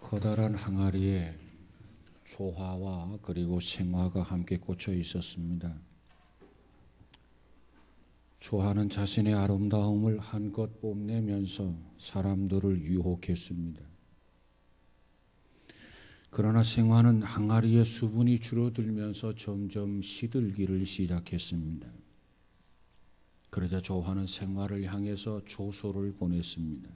커다란 항아리에 조화와 그리고 생화가 함께 꽂혀 있었습니다. 조화는 자신의 아름다움을 한껏 뽐내면서 사람들을 유혹했습니다. 그러나 생화는 항아리의 수분이 줄어들면서 점점 시들기를 시작했습니다. 그러자 조화는 생화를 향해서 조소를 보냈습니다.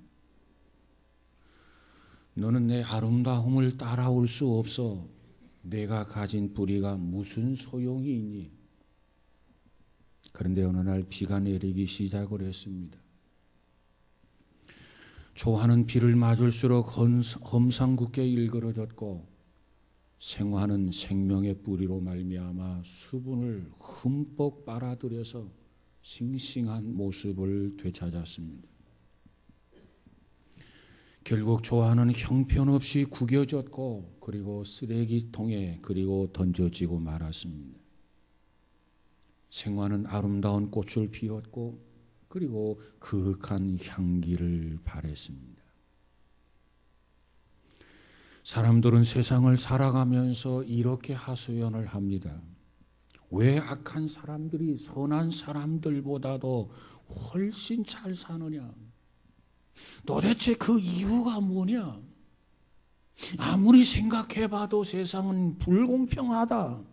너는 내 아름다움을 따라올 수 없어. 내가 가진 뿌리가 무슨 소용이 있니? 그런데 어느 날 비가 내리기 시작을 했습니다. 조화는 비를 맞을수록 험상궂게 일그러졌고 생화는 생명의 뿌리로 말미암아 수분을 흠뻑 빨아들여서 싱싱한 모습을 되찾았습니다. 결국 조화는 형편없이 구겨졌고 그리고 쓰레기통에 그리고 던져지고 말았습니다. 생화는 아름다운 꽃을 피웠고 그리고 그윽한 향기를 발했습니다. 사람들은 세상을 살아가면서 이렇게 하소연을 합니다. 왜 악한 사람들이 선한 사람들보다도 훨씬 잘 사느냐? 도대체 그 이유가 뭐냐? 아무리 생각해봐도 세상은 불공평하다.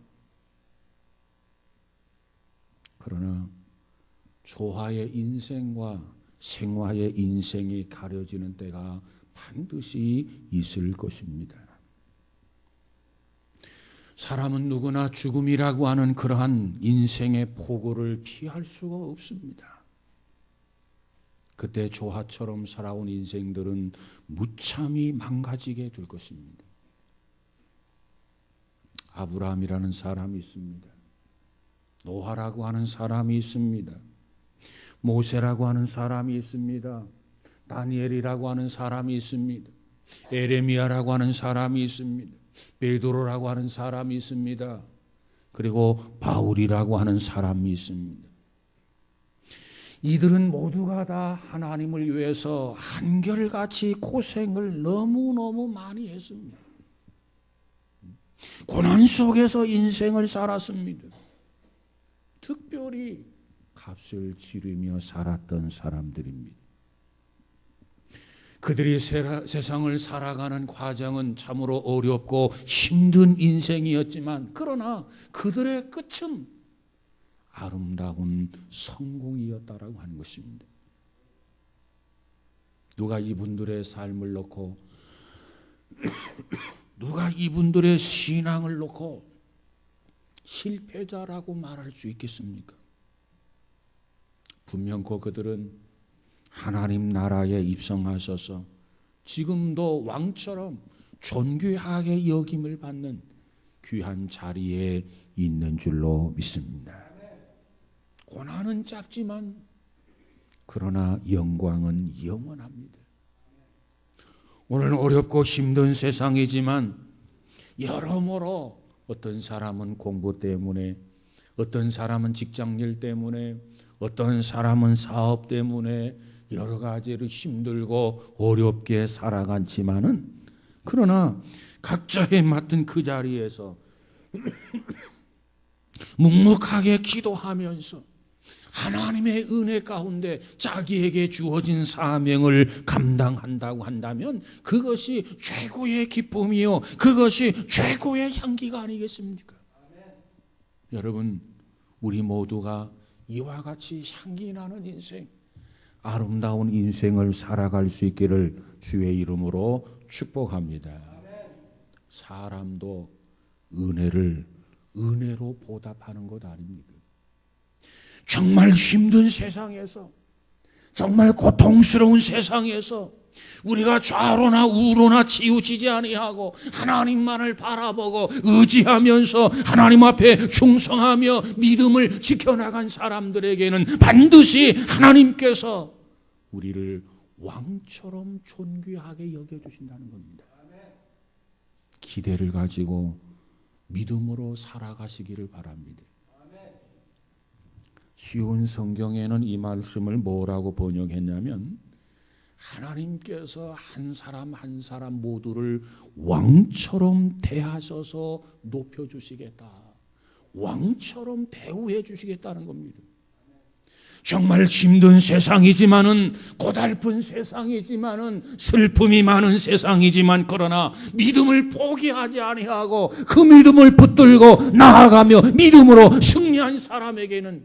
그러나 조화의 인생과 생화의 인생이 가려지는 때가 반드시 있을 것입니다. 사람은 누구나 죽음이라고 하는 그러한 인생의 포고를 피할 수가 없습니다. 그때 조화처럼 살아온 인생들은 무참히 망가지게 될 것입니다. 아브라함이라는 사람이 있습니다. 노아라고 하는 사람이 있습니다. 모세라고 하는 사람이 있습니다. 다니엘이라고 하는 사람이 있습니다. 에레미야라고 하는 사람이 있습니다. 베드로라고 하는 사람이 있습니다. 그리고 바울이라고 하는 사람이 있습니다. 이들은 모두가 다 하나님을 위해서 한결같이 고생을 너무너무 많이 했습니다. 고난 속에서 인생을 살았습니다. 특별히 값을 치르며 살았던 사람들입니다. 그들이 세상을 살아가는 과정은 참으로 어렵고 힘든 인생이었지만 그러나 그들의 끝은 아름다운 성공이었다라고 하는 것입니다. 누가 이분들의 삶을 놓고 누가 이분들의 신앙을 놓고 실패자라고 말할 수 있겠습니까? 분명코 그들은 하나님 나라에 입성하셔서 지금도 왕처럼 존귀하게 여김을 받는 귀한 자리에 있는 줄로 믿습니다. 고난은 짧지만 그러나 영광은 영원합니다. 오늘 어렵고 힘든 세상이지만 여러모로 어떤 사람은 공부 때문에, 어떤 사람은 직장일 때문에, 어떤 사람은 사업 때문에 여러 가지로 힘들고 어렵게 살아갔지만은 그러나 각자의 맡은 그 자리에서 묵묵하게 기도하면서 하나님의 은혜 가운데 자기에게 주어진 사명을 감당한다고 한다면 그것이 최고의 기쁨이요 그것이 최고의 향기가 아니겠습니까? 여러분, 우리 모두가 이와 같이 향기 나는 인생, 아름다운 인생을 살아갈 수 있기를 주의 이름으로 축복합니다. 사람도 은혜로 보답하는 것 아닙니까? 정말 힘든 세상에서, 정말 고통스러운 세상에서 우리가 좌로나 우로나 치우치지 아니하고 하나님만을 바라보고 의지하면서 하나님 앞에 충성하며 믿음을 지켜나간 사람들에게는 반드시 하나님께서 우리를 왕처럼 존귀하게 여겨주신다는 겁니다. 기대를 가지고 믿음으로 살아가시기를 바랍니다. 쉬운 성경에는 이 말씀을 뭐라고 번역했냐면 하나님께서 한 사람 한 사람 모두를 왕처럼 대하셔서 높여주시겠다. 왕처럼 대우해 주시겠다는 겁니다. 정말 힘든 세상이지만은, 고달픈 세상이지만은, 슬픔이 많은 세상이지만, 그러나 믿음을 포기하지 아니하고 그 믿음을 붙들고 나아가며 믿음으로 승리한 사람에게는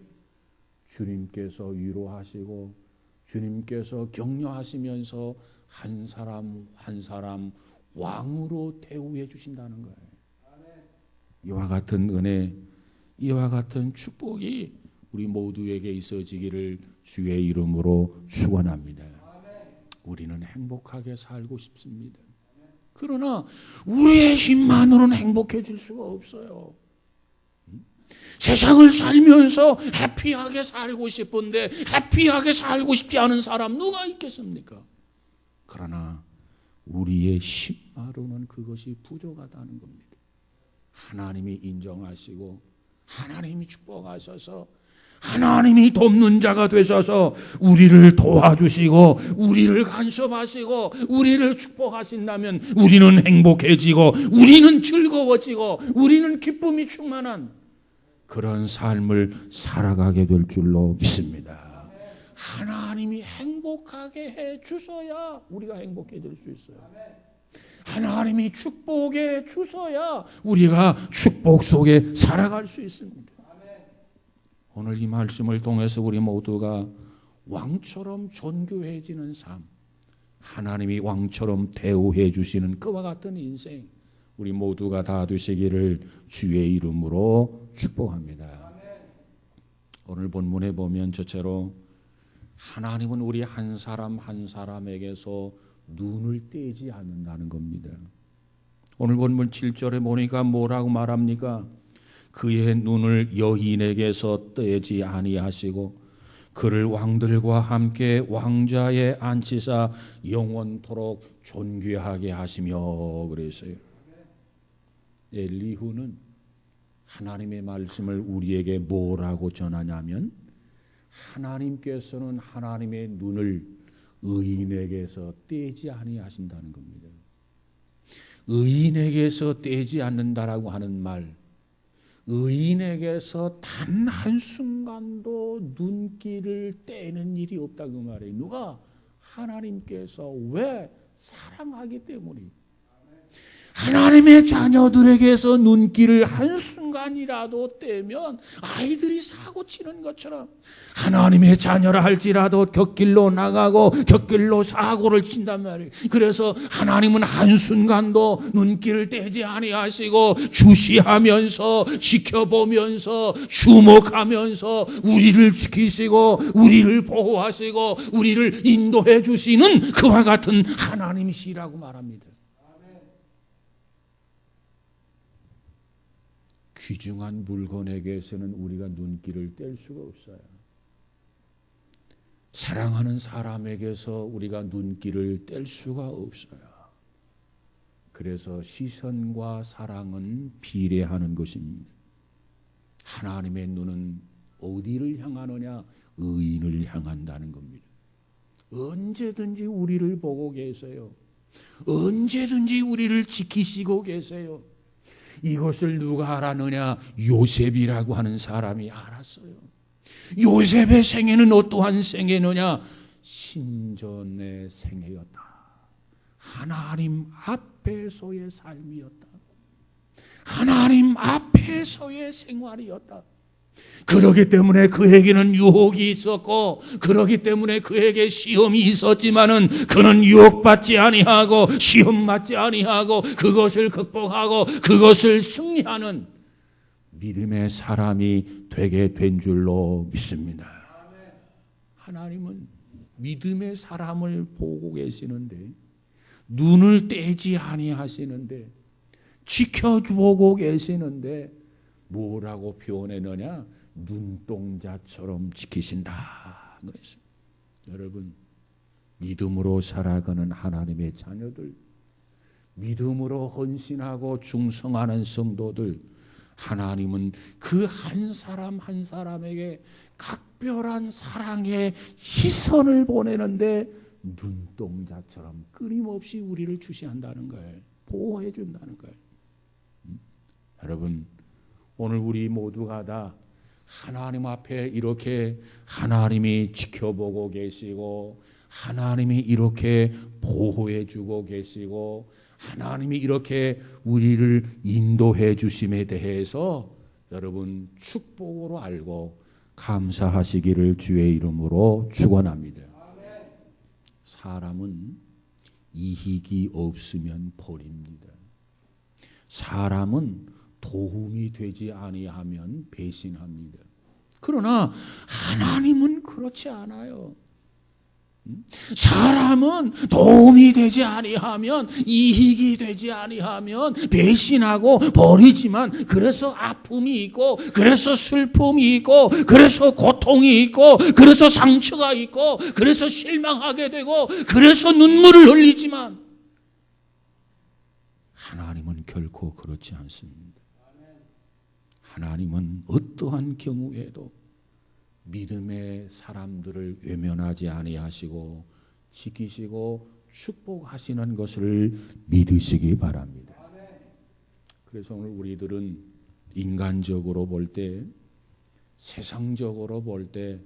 주님께서 위로하시고 주님께서 격려하시면서 한 사람 한 사람 왕으로 대우해 주신다는 거예요. 이와 같은 은혜, 이와 같은 축복이 우리 모두에게 있어지기를 주의 이름으로 축원합니다. 우리는 행복하게 살고 싶습니다. 그러나 우리의 힘만으로는 행복해질 수가 없어요. 세상을 살면서 해피하게 살고 싶은데 해피하게 살고 싶지 않은 사람 누가 있겠습니까? 그러나 우리의 힘만으로는 그것이 부족하다는 겁니다. 하나님이 인정하시고 하나님이 축복하셔서 하나님이 돕는 자가 되셔서 우리를 도와주시고 우리를 간섭하시고 우리를 축복하신다면 우리는 행복해지고 우리는 즐거워지고 우리는 기쁨이 충만한 그런 삶을 살아가게 될 줄로 믿습니다. 하나님이 행복하게 해 주셔야 우리가 행복해질 수 있어요. 하나님이 축복해 주셔야 우리가 축복 속에 살아갈 수 있습니다. 오늘 이 말씀을 통해서 우리 모두가 왕처럼 존귀해지는 삶, 하나님이 왕처럼 대우해 주시는 그와 같은 인생 우리 모두가 다 되시기를 주의 이름으로 축복합니다. 오늘 본문에 보면 저처럼 하나님은 우리 한 사람 한 사람에게서 눈을 떼지 않는다는 겁니다. 오늘 본문 7절에 보니까 뭐라고 말합니까? 그의 눈을 여인에게서 떼지 아니하시고 그를 왕들과 함께 왕좌에 앉히사 영원토록 존귀하게 하시며 그랬어요. 엘리후는 하나님의 말씀을 우리에게 뭐라고 전하냐면 하나님께서는 하나님의 눈을 의인에게서 떼지 아니하신다는 겁니다. 의인에게서 떼지 않는다라고 하는 말, 의인에게서 단 한순간도 눈길을 떼는 일이 없다 그 말이에요. 누가? 하나님께서. 왜? 사랑하기 때문이에요. 하나님의 자녀들에게서 눈길을 한순간이라도 떼면 아이들이 사고치는 것처럼 하나님의 자녀라 할지라도 곁길로 나가고 곁길로 사고를 친단 말이에요. 그래서 하나님은 한순간도 눈길을 떼지 아니하시고 주시하면서 지켜보면서 주목하면서 우리를 지키시고 우리를 보호하시고 우리를 인도해 주시는 그와 같은 하나님이시라고 말합니다. 귀중한 물건에게서는 우리가 눈길을 뗄 수가 없어요. 사랑하는 사람에게서 우리가 눈길을 뗄 수가 없어요. 그래서 시선과 사랑은 비례하는 것입니다. 하나님의 눈은 어디를 향하느냐? 의인을 향한다는 겁니다. 언제든지 우리를 보고 계세요. 언제든지 우리를 지키시고 계세요. 이것을 누가 알았느냐? 요셉이라고 하는 사람이 알았어요. 요셉의 생애는 어떠한 생애느냐? 신전의 생애였다. 하나님 앞에서의 삶이었다. 하나님 앞에서의 생활이었다. 그러기 때문에 그에게는 유혹이 있었고 그러기 때문에 그에게 시험이 있었지만은 그는 유혹받지 아니하고 시험 맞지 아니하고 그것을 극복하고 그것을 승리하는 믿음의 사람이 되게 된 줄로 믿습니다. 하나님은 믿음의 사람을 보고 계시는데 눈을 떼지 아니하시는데 지켜보고 계시는데 뭐라고 표현했느냐? 눈동자처럼 지키신다 그랬습니다. 여러분, 믿음으로 살아가는 하나님의 자녀들, 믿음으로 헌신하고 충성하는 성도들, 하나님은 그 한 사람 한 사람에게 각별한 사랑의 시선을 보내는데 눈동자처럼 끊임없이 우리를 주시한다는 거예요. 보호해 준다는 거예요. 여러분, 오늘 우리 모두가 다 하나님 앞에 이렇게 하나님이 지켜보고 계시고, 하나님이 이렇게 보호해 주고 계시고, 하나님이 이렇게 우리를 인도해 주심에 대해서 여러분 축복으로 알고 감사하시기를 주의 이름으로 축원합니다. 사람은 이익이 없으면 버립니다. 사람은 도움이 되지 아니하면 배신합니다. 그러나 하나님은 그렇지 않아요. 사람은 도움이 되지 아니하면, 이익이 되지 아니하면 배신하고 버리지만, 그래서 아픔이 있고, 그래서 슬픔이 있고, 그래서 고통이 있고, 그래서 상처가 있고, 그래서 실망하게 되고, 그래서 눈물을 흘리지만 하나님은 결코 그렇지 않습니다. 하나님은 어떠한 경우에도 믿음의 사람들을 외면하지 아니하시고 지키시고 축복하시는 것을 믿으시기 바랍니다. 그래서 오늘 우리들은 인간적으로 볼 때, 세상적으로 볼 때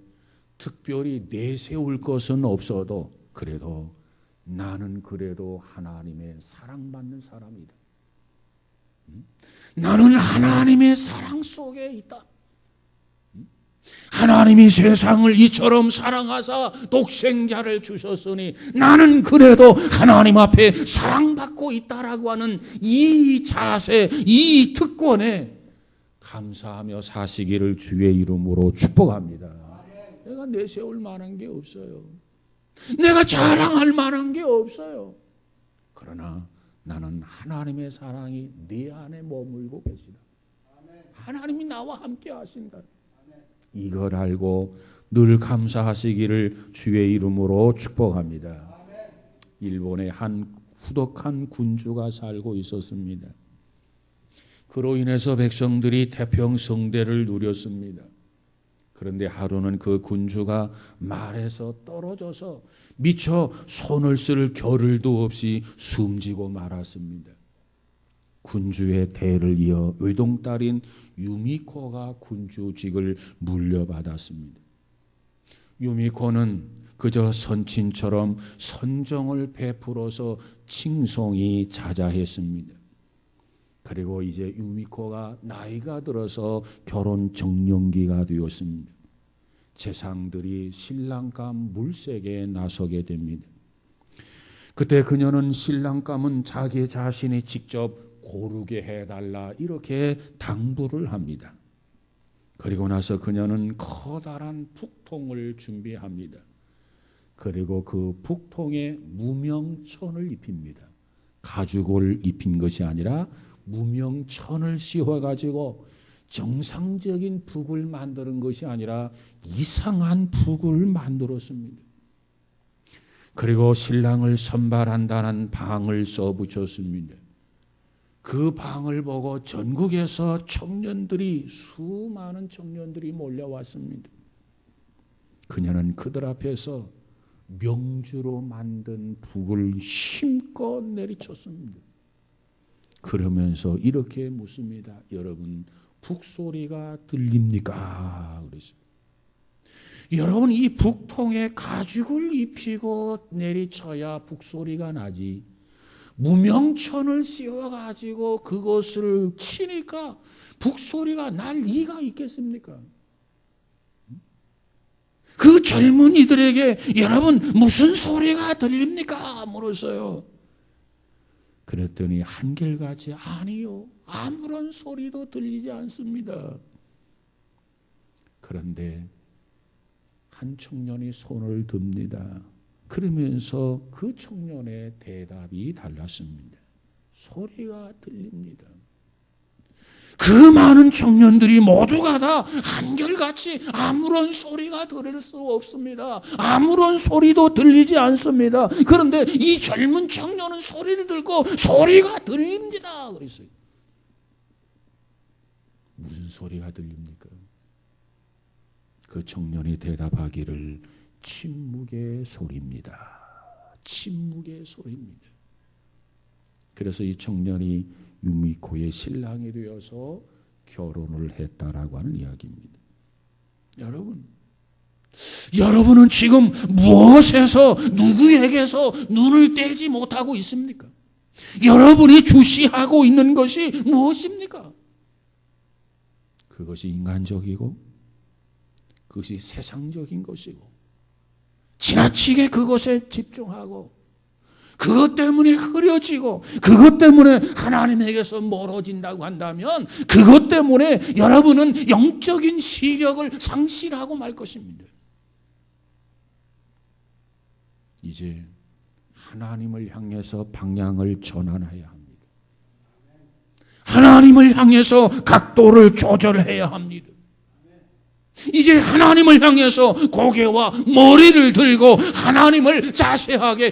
특별히 내세울 것은 없어도 그래도 나는 그래도 하나님의 사랑받는 사람이다. 나는 하나님의 사랑 속에 있다. 하나님이 세상을 이처럼 사랑하사 독생자를 주셨으니 나는 그래도 하나님 앞에 사랑받고 있다라고 하는 이 자세, 이 특권에 감사하며 사시기를 주의 이름으로 축복합니다. 내가 내세울 만한 게 없어요. 내가 자랑할 만한 게 없어요. 그러나 나는 하나님의 사랑이 내 안에 머물고 계시다. 하나님이 나와 함께 하신다. 이걸 알고 늘 감사하시기를 주의 이름으로 축복합니다. 일본에 한 후덕한 군주가 살고 있었습니다. 그로 인해서 백성들이 태평성대를 누렸습니다. 그런데 하루는 그 군주가 말에서 떨어져서 미처 손을 쓸 겨를도 없이 숨지고 말았습니다. 군주의 대를 이어 외동딸인 유미코가 군주직을 물려받았습니다. 유미코는 그저 선친처럼 선정을 베풀어서 칭송이 자자했습니다. 그리고 이제 유미코가 나이가 들어서 결혼 적령기가 되었습니다. 재상들이 신랑감 물색에 나서게 됩니다. 그때 그녀는 신랑감은 자기 자신이 직접 고르게 해달라 이렇게 당부를 합니다. 그리고 나서 그녀는 커다란 북통을 준비합니다. 그리고 그 북통에 무명천을 입힙니다. 가죽을 입힌 것이 아니라 무명천을 씌워가지고 정상적인 북을 만드는 것이 아니라 이상한 북을 만들었습니다. 그리고 신랑을 선발한다는 방을 써붙였습니다. 그 방을 보고 전국에서 수많은 청년들이 몰려왔습니다. 그녀는 그들 앞에서 명주로 만든 북을 힘껏 내리쳤습니다. 그러면서 이렇게 묻습니다. 여러분, 북소리가 들립니까? 그랬어요. 여러분, 이 북통에 가죽을 입히고 내리쳐야 북소리가 나지, 무명천을 씌워가지고 그것을 치니까 북소리가 날 리가 있겠습니까? 그 젊은이들에게 여러분 무슨 소리가 들립니까? 물었어요. 그랬더니 한결같이 아니요, 아무런 소리도 들리지 않습니다. 그런데 한 청년이 손을 듭니다. 그러면서 그 청년의 대답이 달랐습니다. 소리가 들립니다. 그 많은 청년들이 모두가 다 한결같이 아무런 소리가 들릴 수 없습니다. 아무런 소리도 들리지 않습니다. 그런데 이 젊은 청년은 소리를 들고 소리가 들립니다. 그랬어요. 무슨 소리가 들립니까? 그 청년이 대답하기를 침묵의 소리입니다. 침묵의 소리입니다. 그래서 이 청년이 유미코의 신랑이 되어서 결혼을 했다라고 하는 이야기입니다. 여러분은 지금 무엇에서 누구에게서 눈을 떼지 못하고 있습니까? 여러분이 주시하고 있는 것이 무엇입니까? 그것이 인간적이고 그것이 세상적인 것이고 지나치게 그것에 집중하고 그것 때문에 흐려지고 그것 때문에 하나님에게서 멀어진다고 한다면 그것 때문에 여러분은 영적인 시력을 상실하고 말 것입니다. 이제 하나님을 향해서 방향을 전환해야 합니다. 하나님을 향해서 각도를 조절해야 합니다. 이제 하나님을 향해서 고개와 머리를 들고 하나님을 자세하게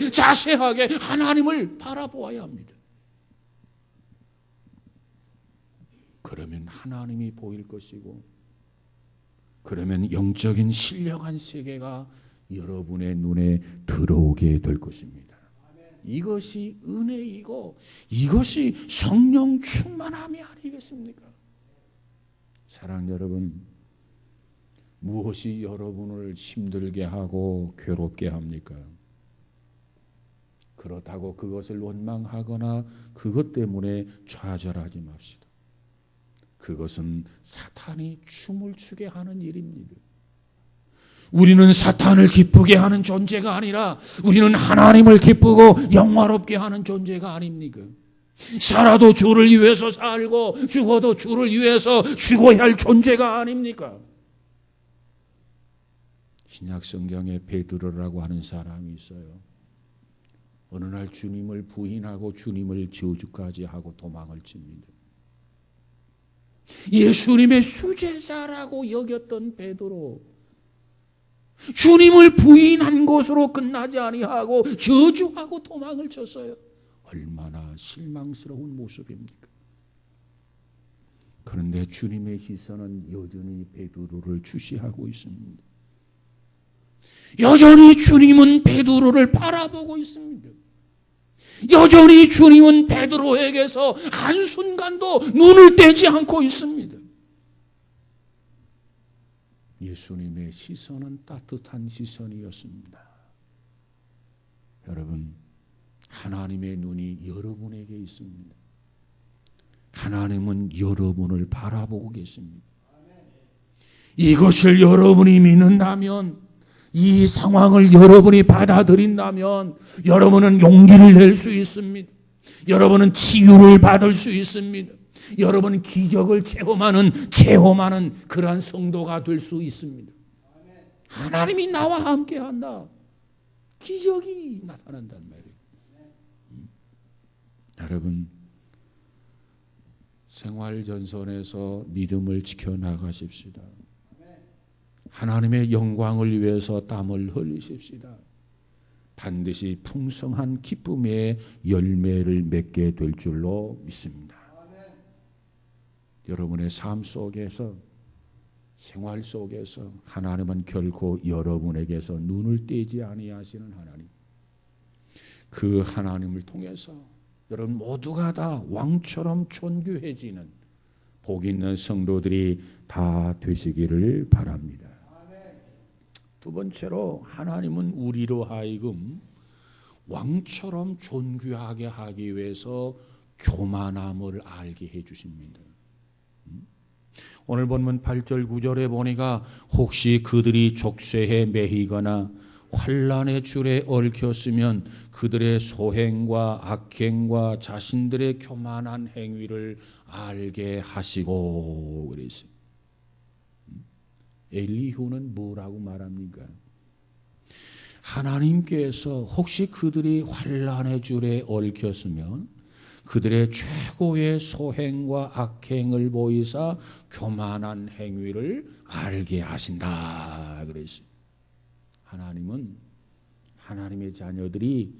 하나님을 바라보아야 합니다. 그러면 하나님이 보일 것이고 그러면 영적인 신령한 세계가 여러분의 눈에 들어오게 될 것입니다. 이것이 은혜이고 이것이 성령 충만함이 아니겠습니까? 사랑하는 여러분, 무엇이 여러분을 힘들게 하고 괴롭게 합니까? 그렇다고 그것을 원망하거나 그것 때문에 좌절하지 맙시다. 그것은 사탄이 춤을 추게 하는 일입니다. 우리는 사탄을 기쁘게 하는 존재가 아니라 우리는 하나님을 기쁘고 영화롭게 하는 존재가 아닙니까? 살아도 주를 위해서 살고 죽어도 주를 위해서 죽어야 할 존재가 아닙니까? 신약 성경에 베드로라고 하는 사람이 있어요. 어느 날 주님을 부인하고 주님을 저주까지 하고 도망을 칩니다. 예수님의 수제자라고 여겼던 베드로, 주님을 부인한 것으로 끝나지 아니하고 저주하고 도망을 쳤어요. 얼마나 실망스러운 모습입니까? 그런데 주님의 시선은 여전히 베드로를 주시하고 있습니다. 여전히 주님은 베드로를 바라보고 있습니다. 여전히 주님은 베드로에게서 한순간도 눈을 떼지 않고 있습니다. 예수님의 시선은 따뜻한 시선이었습니다. 여러분, 하나님의 눈이 여러분에게 있습니다. 하나님은 여러분을 바라보고 계십니다. 이것을 여러분이 믿는다면, 이 상황을 여러분이 받아들인다면 여러분은 용기를 낼 수 있습니다. 여러분은 치유를 받을 수 있습니다. 여러분은 기적을 체험하는 그러한 성도가 될 수 있습니다. 하나님이 나와 함께한다. 기적이 나타난단 말이에요. 여러분, 생활전선에서 믿음을 지켜나가십시다. 하나님의 영광을 위해서 땀을 흘리십시다. 반드시 풍성한 기쁨의 열매를 맺게 될 줄로 믿습니다. 여러분의 삶 속에서, 생활 속에서 하나님은 결코 여러분에게서 눈을 떼지 아니하시는 하나님, 그 하나님을 통해서 여러분 모두가 다 왕처럼 존귀해지는 복 있는 성도들이 다 되시기를 바랍니다. 두 번째로, 하나님은 우리로 하여금 왕처럼 존귀하게 하기 위해서 교만함을 알게 해주십니다. 오늘 본문 8절 9절에 보니까 혹시 그들이 족쇄에 매이거나 환난의 줄에 얽혔으면 그들의 소행과 악행과 자신들의 교만한 행위를 알게 하시고 그랬어요. 엘리후는 뭐라고 말합니까? 하나님께서 혹시 그들이 환난의 줄에 얽혔으면 그들의 최고의 소행과 악행을 보이사 교만한 행위를 알게 하신다 그랬어요. 하나님은 하나님의 자녀들이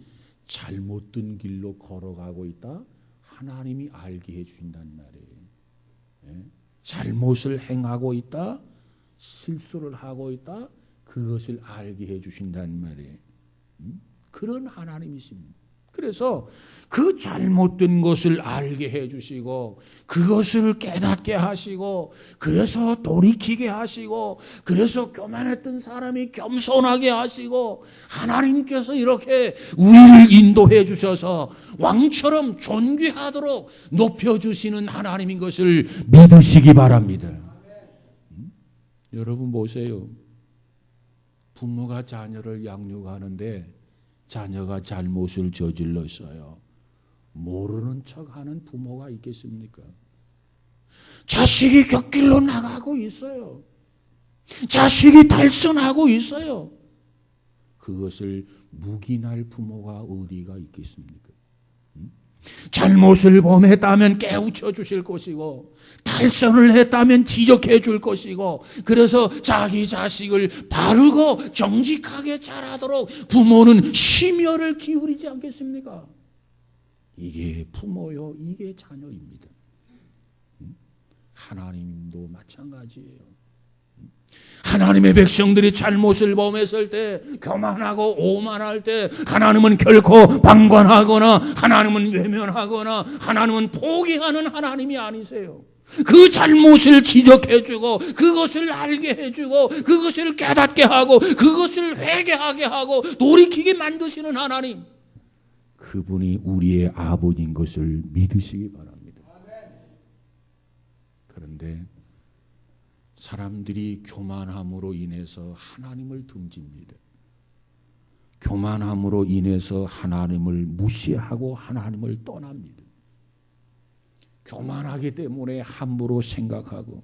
잘못된 길로 걸어가고 있다, 하나님이 알게 해주신단 말이에요. 잘못을 행하고 있다, 실수를 하고 있다, 그것을 알게 해주신단 말이에요. 그런 하나님이십니다. 그래서 그 잘못된 것을 알게 해주시고 그것을 깨닫게 하시고 그래서 돌이키게 하시고 그래서 교만했던 사람이 겸손하게 하시고 하나님께서 이렇게 우리를 인도해 주셔서 왕처럼 존귀하도록 높여주시는 하나님인 것을 믿으시기 바랍니다. 여러분 보세요. 부모가 자녀를 양육하는데 자녀가 잘못을 저질렀어요. 모르는 척하는 부모가 있겠습니까? 자식이 곁길로 나가고 있어요. 자식이 달선하고 있어요. 그것을 묵인할 부모가 어디가 있겠습니까? 잘못을 범했다면 깨우쳐 주실 것이고 달선을 했다면 지적해 줄 것이고 그래서 자기 자식을 바르고 정직하게 자라도록 부모는 심혈을 기울이지 않겠습니까? 이게 부모요, 이게 자녀입니다. 하나님도 마찬가지예요. 하나님의 백성들이 잘못을 범했을 때 교만하고 오만할 때 하나님은 결코 방관하거나 하나님은 외면하거나 하나님은 포기하는 하나님이 아니세요. 그 잘못을 지적해주고 그것을 알게 해주고 그것을 깨닫게 하고 그것을 회개하게 하고 돌이키게 만드시는 하나님, 그분이 우리의 아버지인 것을 믿으시기 바랍니다. 그런데 사람들이 교만함으로 인해서 하나님을 등집니다. 교만함으로 인해서 하나님을 무시하고 하나님을 떠납니다. 교만하기 때문에 함부로 생각하고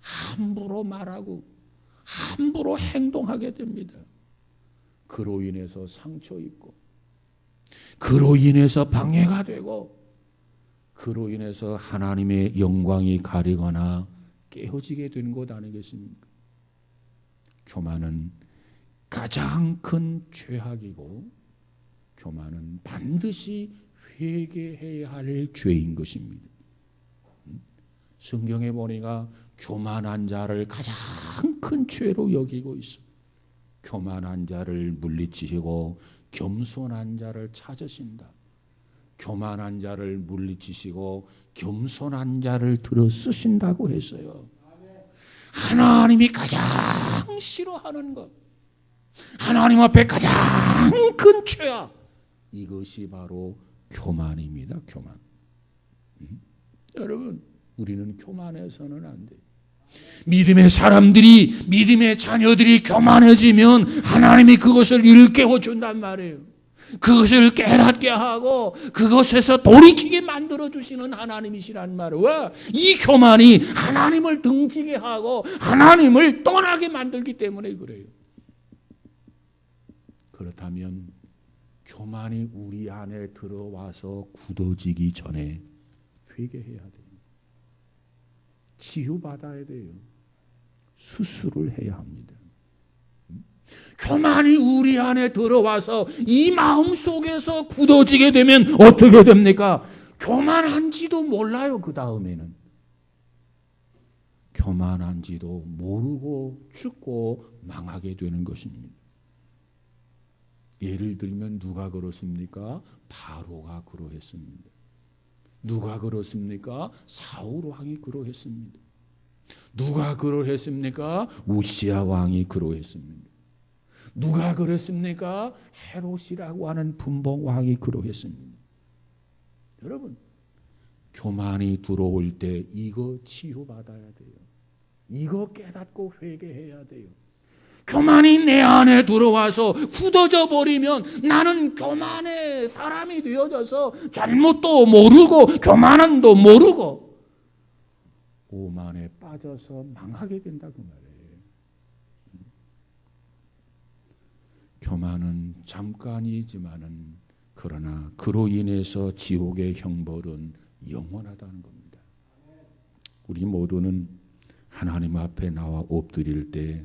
함부로 말하고 함부로 행동하게 됩니다. 그로 인해서 상처 입고 그로 인해서 방해가 되고 그로 인해서 하나님의 영광이 가리거나 깨어지게 된 것 아니겠습니까? 교만은 가장 큰 죄악이고 교만은 반드시 회개해야 할 죄인 것입니다. 성경에 보니까 교만한 자를 가장 큰 죄로 여기고 있어. 교만한 자를 물리치시고 겸손한 자를 찾으신다. 교만한 자를 물리치시고 겸손한 자를 들어 쓰신다고 했어요. 하나님이 가장 싫어하는 것, 하나님 앞에 가장 큰 죄악, 이것이 바로 교만입니다. 교만. 여러분, 우리는 교만해서는 안 돼요. 믿음의 사람들이, 믿음의 자녀들이 교만해지면 하나님이 그것을 일깨워 준단 말이에요. 그것을 깨닫게 하고 그것에서 돌이키게 만들어 주시는 하나님이시란 말이에요. 왜? 이 교만이 하나님을 등지게 하고 하나님을 떠나게 만들기 때문에 그래요. 그렇다면 교만이 우리 안에 들어와서 굳어지기 전에 회개해야 돼요. 치유받아야 돼요. 수술을 해야 합니다. 교만이 우리 안에 들어와서 이 마음 속에서 굳어지게 되면 어떻게 됩니까? 교만한지도 몰라요. 그 다음에는 교만한지도 모르고 죽고 망하게 되는 것입니다. 예를 들면 누가 그렇습니까? 바로가 그러했습니다. 누가 그렇습니까? 사울 왕이 그러했습니다. 누가 그러했습니까? 우시야 왕이 그러했습니다. 누가 그랬습니까? 헤롯이라고 하는 분봉 왕이 그러했습니다. 여러분, 교만이 들어올 때 이거 치유받아야 돼요. 이거 깨닫고 회개해야 돼요. 교만이 내 안에 들어와서 굳어져 버리면 나는 교만의 사람이 되어져서 잘못도 모르고 교만함도 모르고 오만에 빠져서 망하게 된다고 말해요. 교만은 잠깐이지만은 그러나 그로 인해서 지옥의 형벌은 영원하다는 겁니다. 우리 모두는 하나님 앞에 나와 엎드릴 때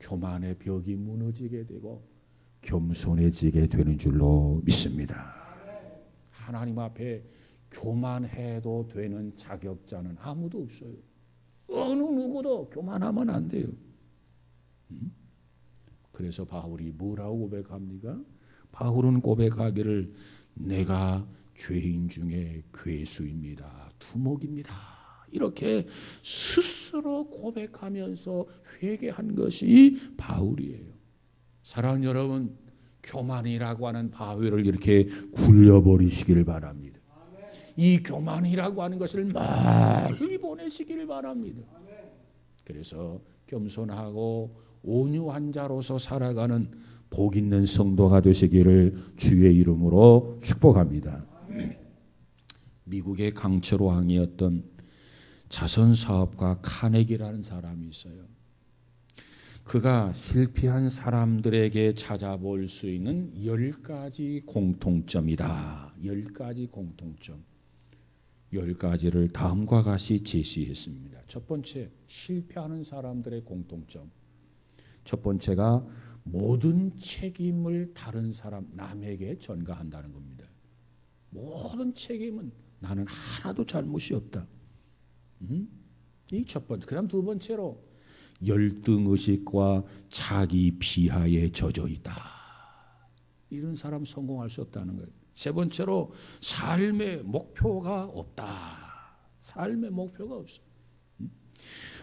교만의 벽이 무너지게 되고 겸손해지게 되는 줄로 믿습니다. 하나님 앞에 교만해도 되는 자격자는 아무도 없어요. 어느 누구도 교만하면 안 돼요. 그래서 바울이 뭐라고 고백합니까? 바울은 고백하기를 내가 죄인 중에 괴수입니다. 두목입니다. 이렇게 스스로 고백하면서 회개한 것이 바울이에요. 사랑하는 여러분, 교만이라고 하는 바위를 이렇게 굴려버리시기를 바랍니다. 이 교만이라고 하는 것을 멀리 보내시기를 바랍니다. 그래서 겸손하고 온유한 자로서 살아가는 복 있는 성도가 되시기를 주의 이름으로 축복합니다. 미국의 강철 왕이었던 자선사업가 카네기라는 사람이 있어요. 그가 실패한 사람들에게 찾아볼 수 있는 10가지 공통점이다. 10가지 공통점. 10가지를 다음과 같이 제시했습니다. 첫 번째, 실패하는 사람들의 공통점. 첫 번째가 모든 책임을 다른 사람, 남에게 전가한다는 겁니다. 모든 책임은 나는 하나도 잘못이 없다. 이 첫 번째. 그 다음 두 번째로 열등의식과 자기 비하에 젖어 있다. 이런 사람 성공할 수 없다는 거예요. 세 번째로 삶의 목표가 없다. 삶의 목표가 없어.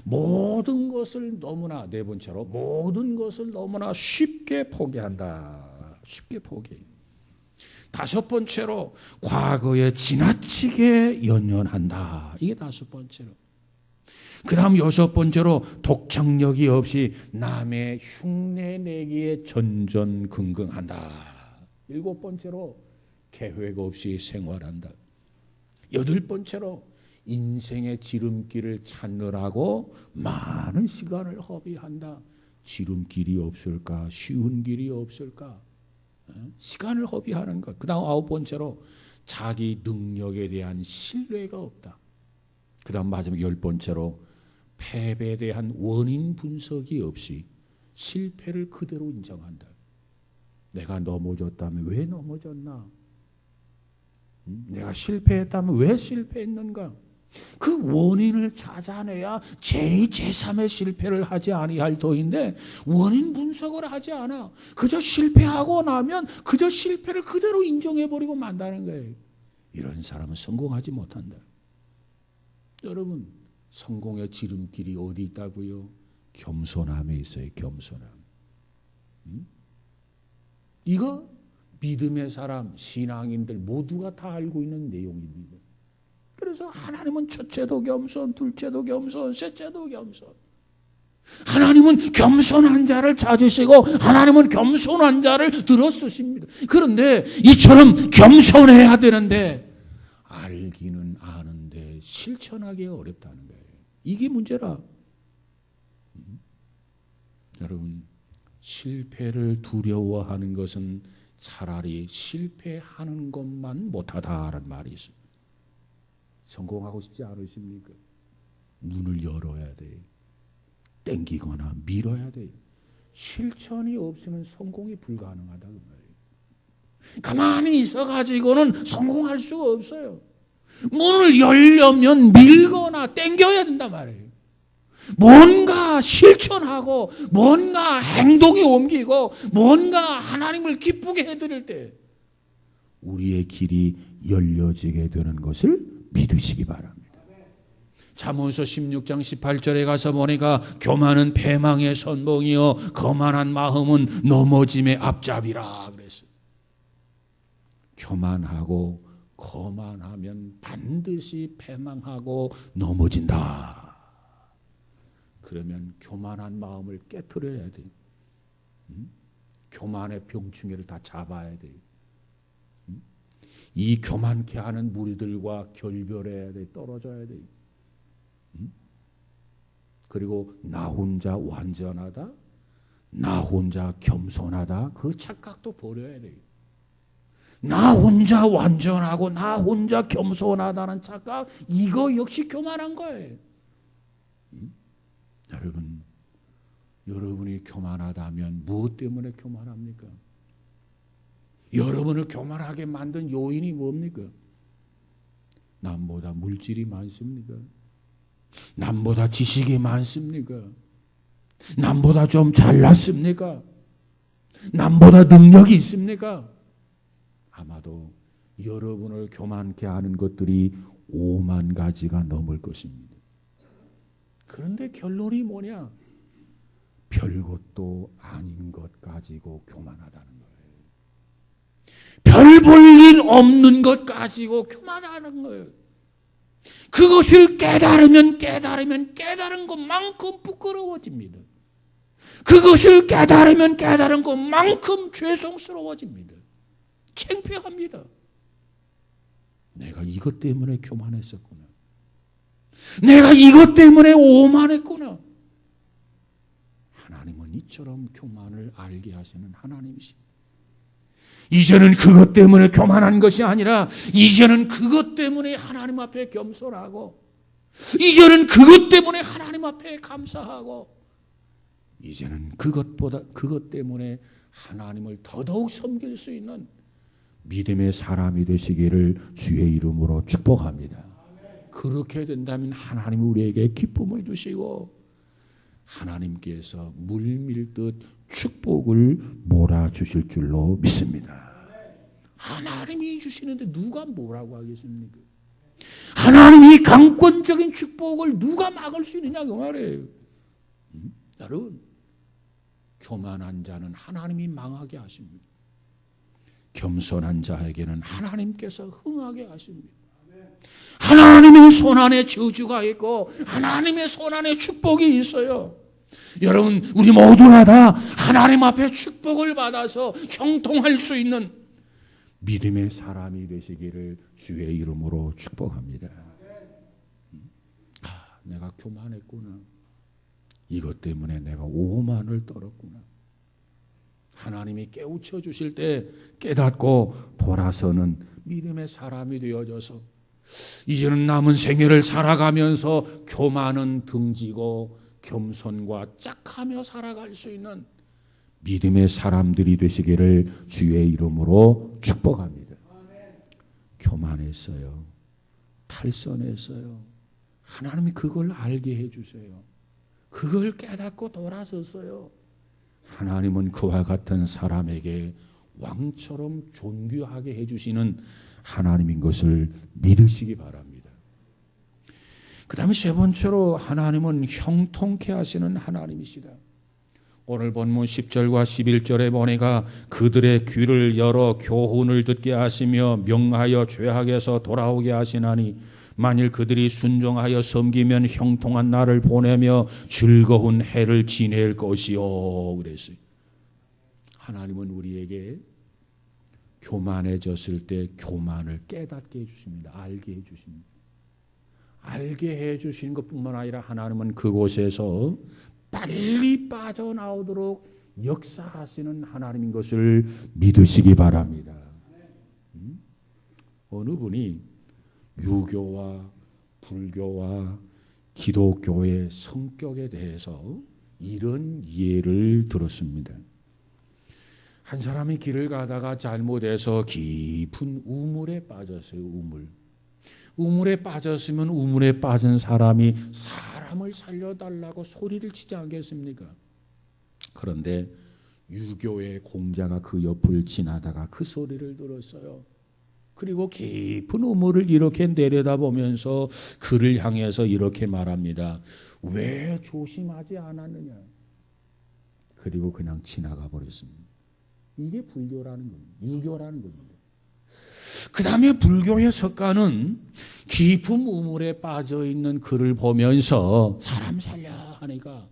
모든 것을 너무나, 네 번째로 모든 것을 너무나 쉽게 포기한다. 쉽게 포기. 다섯 번째로 과거에 지나치게 연연한다. 이게 다섯 번째로. 그 다음 여섯 번째로 독창력이 없이 남의 흉내내기에 전전긍긍한다. 일곱 번째로 계획 없이 생활한다. 여덟 번째로 인생의 지름길을 찾느라고 많은 시간을 허비한다. 지름길이 없을까? 쉬운 길이 없을까? 시간을 허비하는 것. 그 다음 아홉 번째로 자기 능력에 대한 신뢰가 없다. 그 다음 마지막 열 번째로 패배에 대한 원인 분석이 없이 실패를 그대로 인정한다. 내가 넘어졌다면 왜 넘어졌나? 내가 실패했다면 왜 실패했는가? 그 원인을 찾아내야 제2, 제3의 실패를 하지 아니할 터인데 원인 분석을 하지 않아. 그저 실패하고 나면 그저 실패를 그대로 인정해버리고 만다는 거예요. 이런 사람은 성공하지 못한다. 여러분, 성공의 지름길이 어디 있다고요? 겸손함에 있어요. 겸손함. 이거 믿음의 사람, 신앙인들 모두가 다 알고 있는 내용입니다. 그래서 하나님은 첫째도 겸손, 둘째도 겸손, 셋째도 겸손. 하나님은 겸손한 자를 찾으시고 하나님은 겸손한 자를 들어쓰십니다. 그런데 이처럼 겸손해야 되는데 알기는 아는데 실천하기가 어렵다는 거예요. 이게 문제라. 여러분, 실패를 두려워하는 것은 차라리 실패하는 것만 못하다라는 말이 있어요. 성공하고 싶지 않으십니까? 문을 열어야 돼요. 땡기거나 밀어야 돼요. 실천이 없으면 성공이 불가능하다 그 말이에요. 가만히 있어가지고는 성공할 수가 없어요. 문을 열려면 밀거나 땡겨야 된단 말이에요. 뭔가 실천하고 뭔가 행동이 옮기고 뭔가 하나님을 기쁘게 해드릴 때 우리의 길이 열려지게 되는 것을 믿으시기 바랍니다. 잠언서 16장 18절에 가서 보니까 교만은 패망의 선봉이요 거만한 마음은 넘어짐의 앞잡이라 그랬어요. 교만하고 거만하면 반드시 패망하고 넘어진다. 그러면 교만한 마음을 깨트려야 돼요. 교만의 병충해를 다 잡아야 돼요. 이 교만케 하는 무리들과 결별해야 돼, 떨어져야 돼. 그리고 나 혼자 완전하다, 나 혼자 겸손하다, 그 착각도 버려야 돼. 나 혼자 완전하고 나 혼자 겸손하다는 착각, 이거 역시 교만한 거예요. 여러분, 여러분이 교만하다면 무엇 때문에 교만합니까? 여러분을 교만하게 만든 요인이 뭡니까? 남보다 물질이 많습니까? 남보다 지식이 많습니까? 남보다 좀 잘났습니까? 남보다 능력이 있습니까? 여러분을 교만케 하는 것들이 5만 가지가 넘을 것입니다. 그런데 결론이 뭐냐? 별것도 아닌 것 가지고 교만하다는 거예요. 별 볼 일 없는 것 가지고 교만하는 거예요. 그것을 깨달으면 깨달은 것만큼 부끄러워집니다. 그것을 깨달으면 깨달은 것만큼 죄송스러워집니다. 창피합니다. 내가 이것 때문에 교만했었구나. 내가 이것 때문에 오만했구나. 하나님은 이처럼 교만을 알게 하시는 하나님이십니다. 이제는 그것 때문에 교만한 것이 아니라 이제는 그것 때문에 하나님 앞에 겸손하고 이제는 그것 때문에 하나님 앞에 감사하고 이제는 그것 때문에 하나님을 더더욱 섬길 수 있는 믿음의 사람이 되시기를 주의 이름으로 축복합니다. 그렇게 된다면 하나님은 우리에게 기쁨을 주시고 하나님께서 물밀듯 축복을 몰아주실 줄로 믿습니다. 하나님이 주시는데 누가 뭐라고 하겠습니까? 하나님이 강권적인 축복을 누가 막을 수 있느냐 그 말이에요. 여러분, 교만한 자는 하나님이 망하게 하십니다. 겸손한 자에게는 하나님께서 흥하게 하십니다. 하나님의 손안에 저주가 있고 하나님의 손안에 축복이 있어요. 여러분, 우리 모두가 다 하나님 앞에 축복을 받아서 형통할 수 있는 믿음의 사람이 되시기를 주의 이름으로 축복합니다. 내가 교만했구나. 이것 때문에 내가 오만을 떨었구나. 하나님이 깨우쳐 주실 때 깨닫고 돌아서는 믿음의 사람이 되어져서 이제는 남은 생애를 살아가면서 교만은 등지고 겸손과 짝하며 살아갈 수 있는 믿음의 사람들이 되시기를 주의 이름으로 축복합니다. 교만했어요. 탈선했어요. 하나님이 그걸 알게 해주세요. 그걸 깨닫고 돌아섰어요. 하나님은 그와 같은 사람에게 왕처럼 존귀하게 해주시는 하나님인 것을 믿으시기 바랍니다. 그 다음에 세 번째로 하나님은 형통케 하시는 하나님이시다. 오늘 본문 10절과 11절에 보니까 그들의 귀를 열어 교훈을 듣게 하시며 명하여 죄악에서 돌아오게 하시나니 만일 그들이 순종하여 섬기면 형통한 날을 보내며 즐거운 해를 지낼 것이요 그랬어요. 하나님은 우리에게 교만해졌을 때 교만을 깨닫게 해주십니다. 알게 해주십니다. 알게 해주신 것뿐만 아니라 하나님은 그곳에서 빨리 빠져나오도록 역사하시는 하나님인 것을 믿으시기 바랍니다. 어느 분이 유교와 불교와 기독교의 성격에 대해서 이런 이해를 들었습니다. 한 사람이 길을 가다가 잘못해서 깊은 우물에 빠졌어요. 우물에 빠졌으면 우물에 빠진 사람이 사람을 살려달라고 소리를 치지 않겠습니까? 그런데 유교의 공자가 그 옆을 지나다가 그 소리를 들었어요. 그리고 깊은 우물을 이렇게 내려다보면서 그를 향해서 이렇게 말합니다. 왜 조심하지 않았느냐? 그리고 그냥 지나가 버렸습니다. 이게 불교라는 겁니다. 유교라는 겁니다. 그 다음에 불교의 석가는 깊은 우물에 빠져있는 그를 보면서 사람 살려 하니까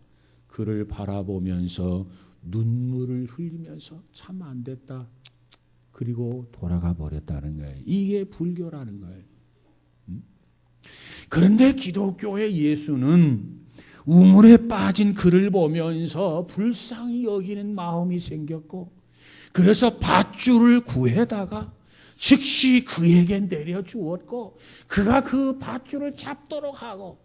그를 바라보면서 눈물을 흘리면서 참 안 됐다. 그리고 돌아가 버렸다는 거예요. 이게 불교라는 거예요. 그런데 기독교의 예수는 우물에 빠진 그를 보면서 불쌍히 여기는 마음이 생겼고 그래서 밧줄을 구해다가 즉시 그에게 내려주었고 그가 그 밧줄을 잡도록 하고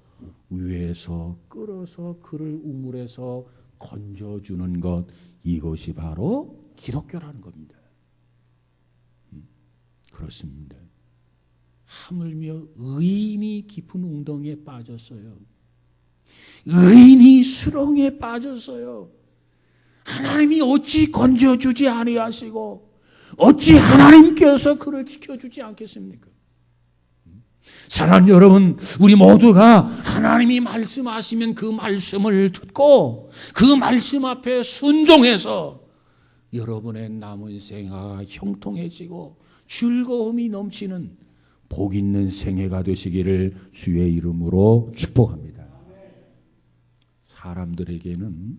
위에서 끌어서 그를 우물에서 건져주는 것, 이것이 바로 기독교라는 겁니다. 그렇습니다. 하물며 의인이 깊은 웅덩이에 빠졌어요. 의인이 수렁에 빠졌어요. 하나님이 어찌 건져주지 아니하시고 어찌 하나님께서 그를 지켜주지 않겠습니까? 사랑하는 여러분, 우리 모두가 하나님이 말씀하시면 그 말씀을 듣고 그 말씀 앞에 순종해서 여러분의 남은 생애가 형통해지고 즐거움이 넘치는 복 있는 생애가 되시기를 주의 이름으로 축복합니다. 사람들에게는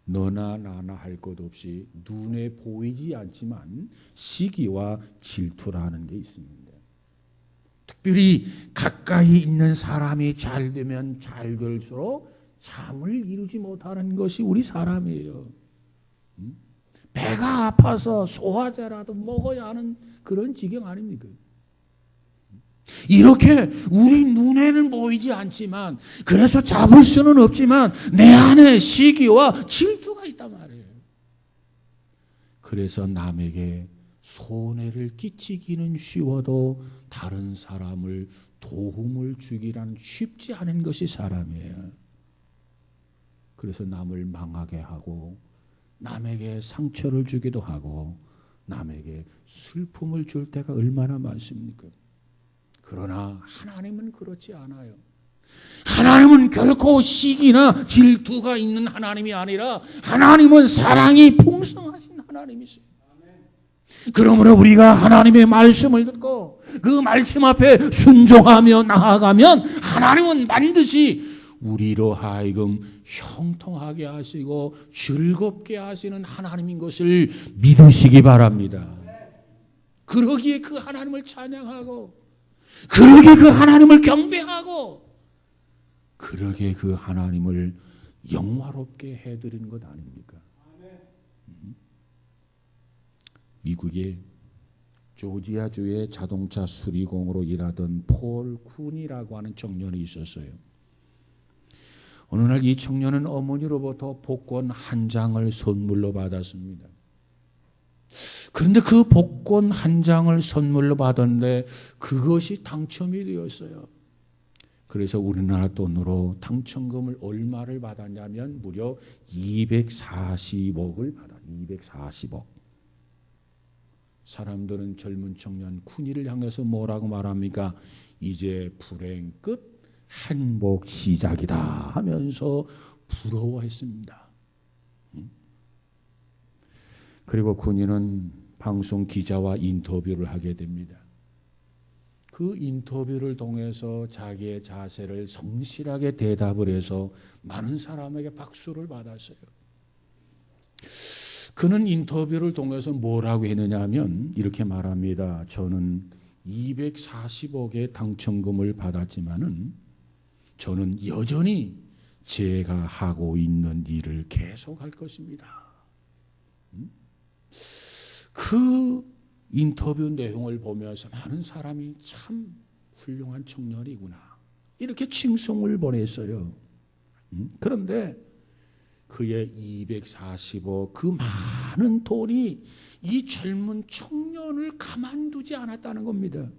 너나 나나 할 것 없이 눈에 보이지 않지만 시기와 질투라는 게 있습니다. 특별히 가까이 있는 사람이 잘 되면 잘 될수록 잠을 이루지 못하는 것이 우리 사람이에요. 배가 아파서 소화제라도 먹어야 하는 그런 지경 아닙니까? 이렇게 우리 눈에는 보이지 않지만, 그래서 잡을 수는 없지만 내 안에 시기와 질투가 있단 말이에요. 그래서 남에게 손해를 끼치기는 쉬워도 다른 사람을 도움을 주기란 쉽지 않은 것이 사람이에요. 그래서 남을 망하게 하고 남에게 상처를 주기도 하고 남에게 슬픔을 줄 때가 얼마나 많습니까? 그러나 하나님은 그렇지 않아요. 하나님은 결코 시기나 질투가 있는 하나님이 아니라 하나님은 사랑이 풍성하신 하나님이세요. 그러므로 우리가 하나님의 말씀을 듣고 그 말씀 앞에 순종하며 나아가면 하나님은 반드시 우리로 하여금 형통하게 하시고 즐겁게 하시는 하나님인 것을 믿으시기 바랍니다. 그러기에 그 하나님을 찬양하고, 그러기에 그 하나님을 경배하고, 그러기에 그 하나님을 영화롭게 해드리는 것 아닙니까? 미국의 조지아주의 자동차 수리공으로 일하던 폴 쿤이라고 하는 청년이 있었어요. 어느 날 이 청년은 어머니로부터 복권 한 장을 선물로 받았습니다. 그런데 그 복권 한 장을 선물로 받았는데 그것이 당첨이 되었어요. 그래서 우리나라 돈으로 당첨금을 얼마를 받았냐면 무려 240억을 받아. 240억. 사람들은 젊은 청년 쿤이를 향해서 뭐라고 말합니까? 이제 불행 끝, 행복 시작이다 하면서 부러워했습니다. 그리고 쿤이는 방송 기자와 인터뷰를 하게 됩니다. 그 인터뷰를 통해서 자기의 자세를 성실하게 대답을 해서 많은 사람에게 박수를 받았어요. 그는 인터뷰를 통해서 뭐라고 했느냐 하면 이렇게 말합니다. 저는 240억의 당첨금을 받았지만은 저는 여전히 제가 하고 있는 일을 계속할 것입니다. 그 인터뷰 내용을 보면서 많은 사람이 참 훌륭한 청년이구나 이렇게 칭송을 보냈어요. 그런데 그의 240억 그 많은 돈이 이 젊은 청년을 가만두지 않았다는 겁니다.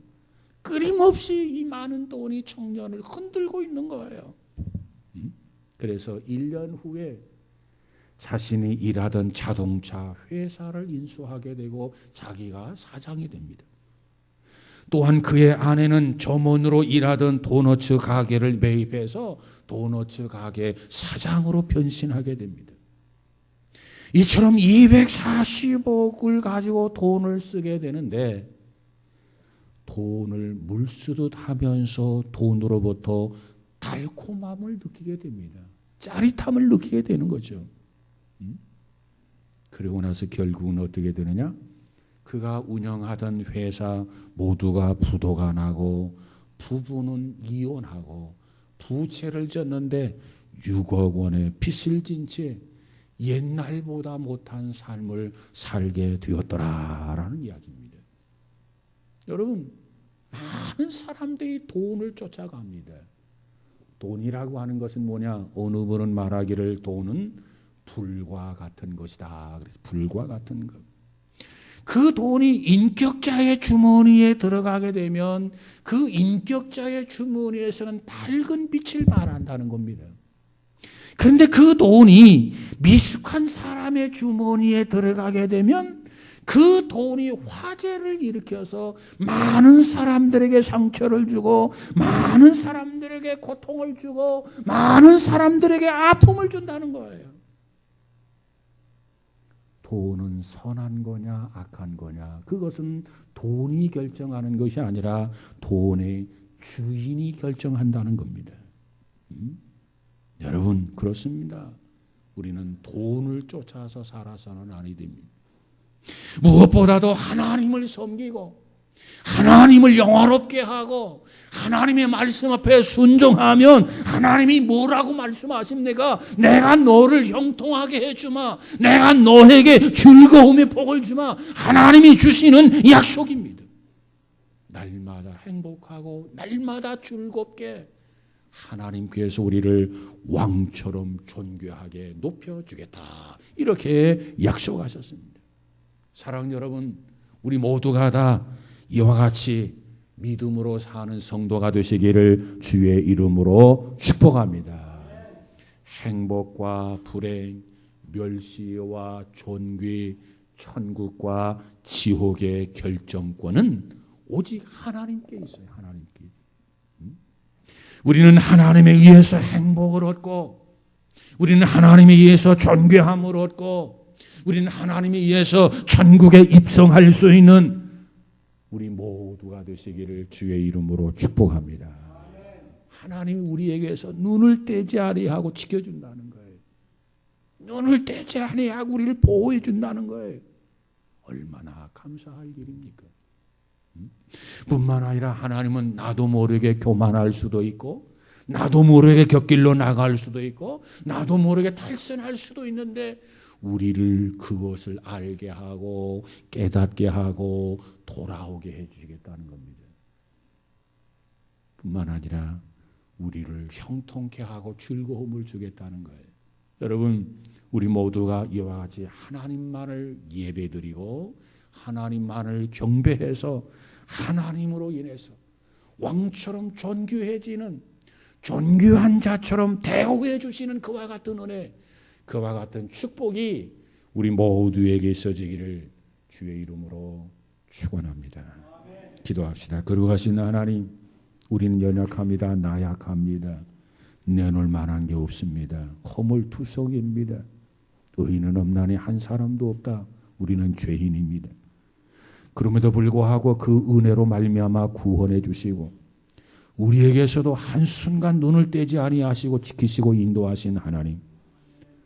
끊임없이 이 많은 돈이 청년을 흔들고 있는 거예요. 그래서 1년 후에 자신이 일하던 자동차 회사를 인수하게 되고 자기가 사장이 됩니다. 또한 그의 아내는 점원으로 일하던 도너츠 가게를 매입해서 도너츠 가게 사장으로 변신하게 됩니다. 이처럼 240억을 가지고 돈을 쓰게 되는데 돈을 물쓰듯 하면서 돈으로부터 달콤함을 느끼게 됩니다. 짜릿함을 느끼게 되는 거죠. 그리고 나서 결국은 어떻게 되느냐? 그가 운영하던 회사 모두가 부도가 나고 부부는 이혼하고 부채를 졌는데 6억 원의 빚을 진 채 옛날보다 못한 삶을 살게 되었더라라는 이야기입니다. 여러분, 많은 사람들이 돈을 쫓아갑니다. 돈이라고 하는 것은 뭐냐? 어느 분은 말하기를 돈은 불과 같은 것이다. 불과 같은 것. 그 돈이 인격자의 주머니에 들어가게 되면 그 인격자의 주머니에서는 밝은 빛을 발한다는 겁니다. 그런데 그 돈이 미숙한 사람의 주머니에 들어가게 되면 그 돈이 화재를 일으켜서 많은 사람들에게 상처를 주고 많은 사람들에게 고통을 주고 많은 사람들에게 아픔을 준다는 거예요. 돈은 선한 거냐 악한 거냐, 그것은 돈이 결정하는 것이 아니라 돈의 주인이 결정한다는 겁니다. 여러분, 그렇습니다. 우리는 돈을 쫓아서 살아서는 아니 됩니다. 무엇보다도 하나님을 섬기고 하나님을 영화롭게 하고 하나님의 말씀 앞에 순종하면 하나님이 뭐라고 말씀하십니까? 내가 너를 형통하게 해주마, 내가 너에게 즐거움의 복을 주마. 하나님이 주시는 약속입니다. 날마다 행복하고 날마다 즐겁게 하나님께서 우리를 왕처럼 존귀하게 높여주겠다, 이렇게 약속하셨습니다. 사랑하는 여러분, 우리 모두가 다 이와 같이 믿음으로 사는 성도가 되시기를 주의 이름으로 축복합니다. 행복과 불행, 멸시와 존귀, 천국과 지옥의 결정권은 오직 하나님께 있어요. 하나님께. 우리는 하나님에 의해서 행복을 얻고, 우리는 하나님에 의해서 존귀함을 얻고, 우리는 하나님에 의해서 천국에 입성할 수 있는 우리 모두가 되시기를 주의 이름으로 축복합니다. 하나님이 우리에게서 눈을 떼지 아니하고 지켜준다는 거예요. 눈을 떼지 아니하고 우리를 보호해 준다는 거예요. 얼마나 감사할 일입니까? 뿐만 아니라 하나님은 나도 모르게 교만할 수도 있고, 나도 모르게 곁길로 나갈 수도 있고, 나도 모르게 탈선할 수도 있는데 우리를 그것을 알게 하고 깨닫게 하고 돌아오게 해주시겠다는 겁니다. 뿐만 아니라 우리를 형통케 하고 즐거움을 주겠다는 거예요. 여러분, 우리 모두가 이와 같이 하나님만을 예배드리고 하나님만을 경배해서 하나님으로 인해서 왕처럼 존귀해지는, 존귀한 자처럼 대우해 주시는 그와 같은 은혜, 그와 같은 축복이 우리 모두에게 있어지기를 주의 이름으로 축원합니다. 기도합시다. 거룩하신 하나님, 우리는 연약합니다. 나약합니다. 내놓을 만한 게 없습니다. 허물투성입니다. 의인은 없나니 한 사람도 없다. 우리는 죄인입니다. 그럼에도 불구하고 그 은혜로 말미암아 구원해 주시고 우리에게서도 한순간 눈을 떼지 아니하시고 지키시고 인도하신 하나님,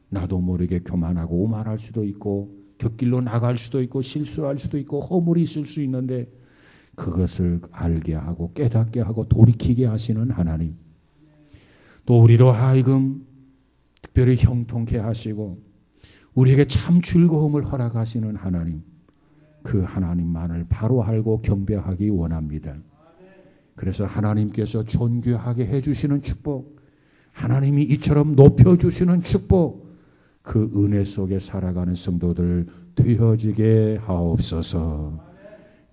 나도 모르게 교만하고 오만할 수도 있고 곁길로 나갈 수도 있고 실수할 수도 있고 허물이 있을 수 있는데 그것을 알게 하고 깨닫게 하고 돌이키게 하시는 하나님, 또 우리로 하여금 특별히 형통케 하시고 우리에게 참 즐거움을 허락하시는 하나님, 그 하나님만을 바로 알고 경배하기 원합니다. 그래서 하나님께서 존귀하게 해주시는 축복, 하나님이 이처럼 높여주시는 축복, 그 은혜 속에 살아가는 성도들 되어지게 하옵소서.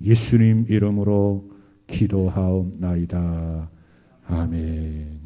예수님 이름으로 기도하옵나이다. 아멘.